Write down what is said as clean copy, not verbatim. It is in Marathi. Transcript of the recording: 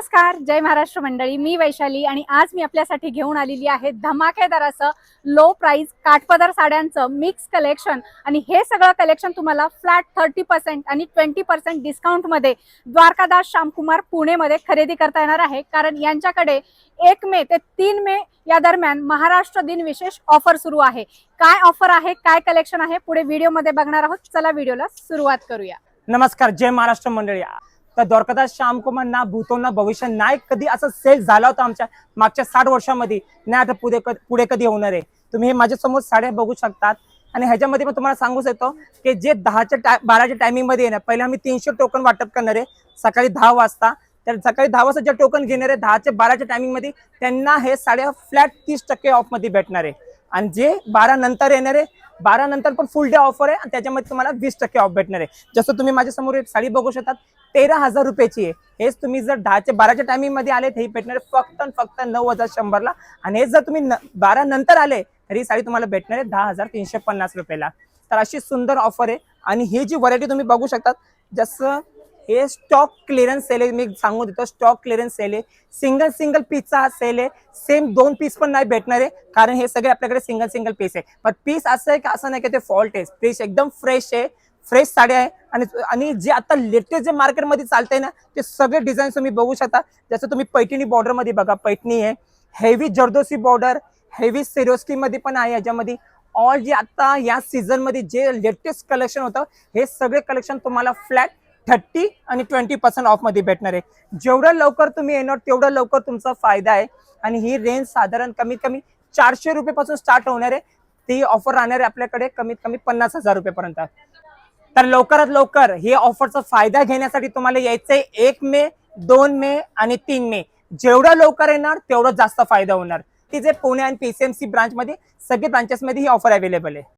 नमस्कार, जय महाराष्ट्र मंडळी. मी वैशाली आणि आज मी आपल्यासाठी घेऊन आलेली आहे धमाकेदार असं लो प्राइस काठपदर साड्यांचं मिक्स कलेक्शन. आणि हे सगळं कलेक्शन तुम्हाला फ्लॅट 30% आणि 20% डिस्काउंटमध्ये द्वारकादास श्यामकुमार पुणेमध्ये खरेदी करता येणार आहे. कारण यांच्याकडे 1 मे ते 3 मे या दरम्यान महाराष्ट्र दिन विशेष ऑफर सुरू आहे. काय ऑफर आहे, काय कलेक्शन आहे, पुढे व्हिडिओमध्ये बघणार आहोत. चला व्हिडिओला सुरुवात करूया. नमस्कार, जय महाराष्ट्र मंडळी. तर द्वारकादास श्यामकुमार ना भूतो ना भविष्य नाही कधी असं सेल झाला होता आमच्या मागच्या 60 वर्षामध्ये. नाही आता पुढे कधी होणार आहे. तुम्ही हे माझ्यासमोर साड्या बघू शकतात. आणि ह्याच्यामध्ये पण तुम्हाला सांगू शकतो की जे 12च्या टायमिंग मध्ये आहे ना, पहिले आम्ही 300 टोकन वाटप करणार आहे सकाळी 10 वाजता. तर सकाळी 10 वाजता जे टोकन घेणार आहे 10 ते 12च्या टायमिंग मध्ये त्यांना हे साड्या फ्लॅट 30% ऑफ मध्ये भेटणार आहे. आणि जे 12 नंतर येणार आहे 12 नंतर पण फुल डे ऑफर आहे आणि त्याच्यामध्ये तुम्हाला 20% ऑफ भेटणार आहे. जसं तुम्ही माझ्यासमोर एक साडी बघू शकतात, 13,000 रुपयाची आहे. हेच तुम्ही जर 10 ते 12च्या टायमिंग मध्ये आले तर ही भेटणार फक्त 9,100 ला. आणि हेच जर तुम्ही 12 नंतर आले तर ही साडी तुम्हाला भेटणार आहे 10,350 रुपयाला. तर अशी सुंदर ऑफर आहे. आणि ही जी व्हरायटी तुम्ही बघू शकतात, जसं हे स्टॉक क्लिअरन्स सेल आहे. मी सांगू देतो स्टॉक क्लिअरन्स सेल आहे. सिंगल पीसचा हा सेल आहे. सेम 2 पीस पण नाही भेटणार आहे, कारण हे सगळे आपल्याकडे सिंगल पीस आहे. पण पीस असं आहे की असं नाही की ते फॉल्ट आहे. पीस एकदम फ्रेश आहे, फ्रेश साड्या आहे. आणि जे आता लेटेस्ट जे मार्केटमध्ये चालतंय ना, ते सगळे डिझाईन तुम्ही बघू शकता. जसं तुम्ही पैठणी बॉर्डर मध्ये बघा, पैठणी आहे, heavy zardozi border, heavy Swarovski मध्ये पण आहे. याच्यामध्ये ऑल जे आता या सीझन मध्ये जे लेटेस्ट कलेक्शन होतं, हे सगळे कलेक्शन तुम्हाला फ्लॅट 30 आणि 20% ऑफ मध्ये भेटणार आहे. जेवढं लवकर तुम्ही येणार तेवढं लवकर तुमचा फायदा आहे. आणि ही रेंज साधारण कमीत कमी 400 रुपयापासून स्टार्ट होणार आहे. ती ऑफर राहणार आहे आपल्याकडे कमीत कमी 50,000 रुपयापर्यंत. तर लवकरात लवकर हे ऑफरचा फायदा घेण्यासाठी तुम्हाला यायचंय 1 मे, 2 मे आणि 3 मे. जेवढं लवकर येणार तेवढं जास्त फायदा होणार. ती जे पुणे आणि PCMC ब्रांच मध्ये सगळे ब्रांचेस मध्ये ही ऑफर अवेलेबल आहे.